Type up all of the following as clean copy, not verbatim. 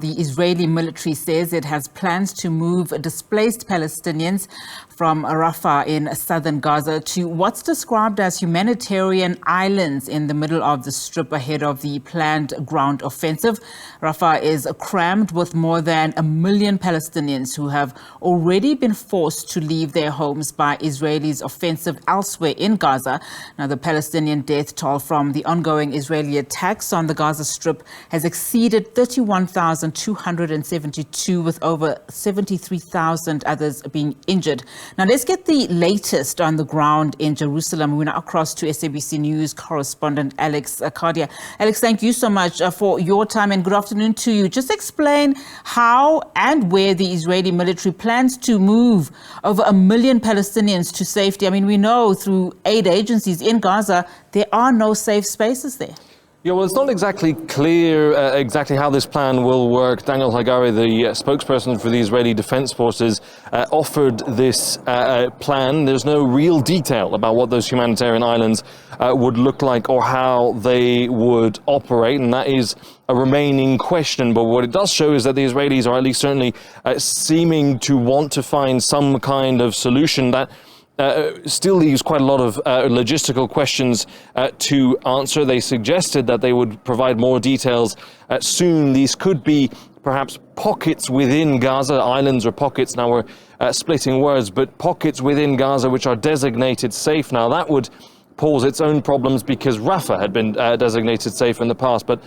The Israeli military says it has plans to move displaced Palestinians from Rafah in southern Gaza to what's described as humanitarian islands in the middle of the Strip ahead of the planned ground offensive. Rafah is crammed with more than 1 million Palestinians who have already been forced to leave their homes by Israelis' offensive elsewhere in Gaza. Now, the Palestinian death toll from the ongoing Israeli attacks on the Gaza Strip has exceeded 31,272, with over 73,000 others being injured. Now, let's get the latest on the ground in Jerusalem. We're now across to SABC News correspondent Alex Cadier. Alex, thank you so much for your time and good afternoon to you. Just explain how and where the Israeli military plans to move over 1 million Palestinians to safety. I mean, we know through aid agencies in Gaza, there are no safe spaces there. Yeah, well, it's not exactly clear exactly how this plan will work. Daniel Hagari, the spokesperson for the Israeli Defense Forces, offered this plan. There's no real detail about what those humanitarian islands would look like or how they would operate, and that is a remaining question. But what it does show is that the Israelis are at least certainly seeming to want to find some kind of solution that still leaves quite a lot of logistical questions to answer. They suggested that they would provide more details soon. These could be perhaps pockets within Gaza, islands or pockets. Now we're splitting words, but pockets within Gaza which are designated safe. Now that would pose its own problems because Rafah had been designated safe in the past. But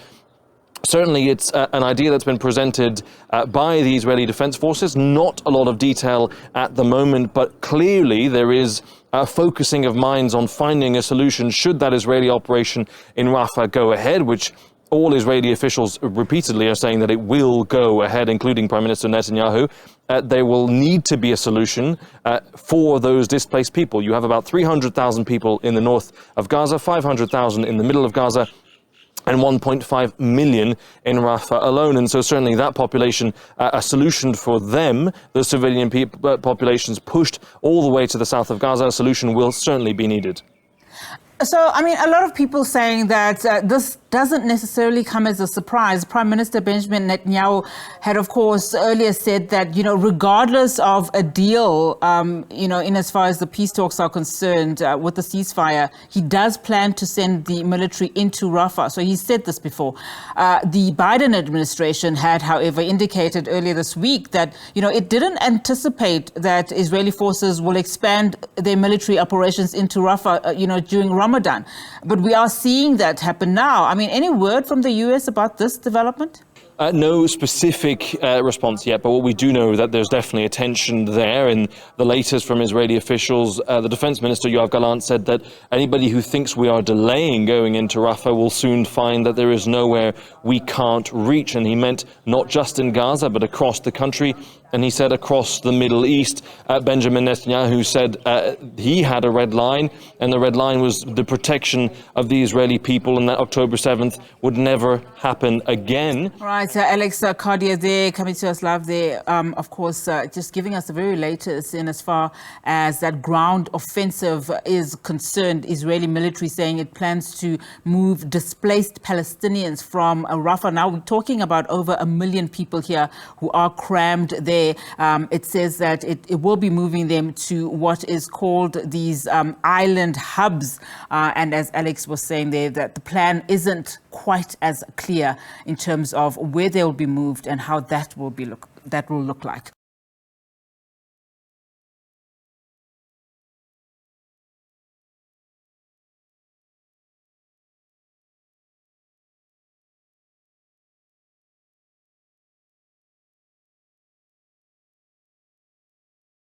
certainly it's an idea that's been presented by the Israeli Defense Forces. Not a lot of detail at the moment, but clearly there is a focusing of minds on finding a solution should that Israeli operation in Rafah go ahead, which all Israeli officials repeatedly are saying that it will go ahead, including Prime Minister Netanyahu. There will need to be a solution for those displaced people. You have about 300,000 people in the north of Gaza, 500,000 in the middle of Gaza, and 1.5 million in Rafah alone. And so certainly that population, a solution for them, the civilian populations pushed all the way to the south of Gaza, a solution will certainly be needed. So, I mean, a lot of people saying that this doesn't necessarily come as a surprise. Prime Minister Benjamin Netanyahu had, of course, earlier said that, regardless of a deal, in as far as the peace talks are concerned with the ceasefire, he does plan to send the military into Rafah. So he said this before. The Biden administration had, however, indicated earlier this week that, it didn't anticipate that Israeli forces will expand their military operations into Rafah, during Ramadan. But we are seeing that happen now. I mean, any word from the US about this development? No specific response yet, but what we do know is that there's definitely a tension there. And the latest from Israeli officials, the defense minister Yoav Gallant said that anybody who thinks we are delaying going into Rafah will soon find that there is nowhere we can't reach. And he meant not just in Gaza, but across the country. And he said across the Middle East. Benjamin Netanyahu said he had a red line, and the red line was the protection of the Israeli people, and that October 7th would never happen again. Right, Alex Cadier there, coming to us live there, of course, just giving us the very latest in as far as that ground offensive is concerned. Israeli military saying it plans to move displaced Palestinians from Rafah. Now we're talking about over 1 million people here who are crammed there. It says that it will be moving them to what is called these island hubs. And as Alex was saying there, that the plan isn't quite as clear in terms of where they will be moved and how that will look like.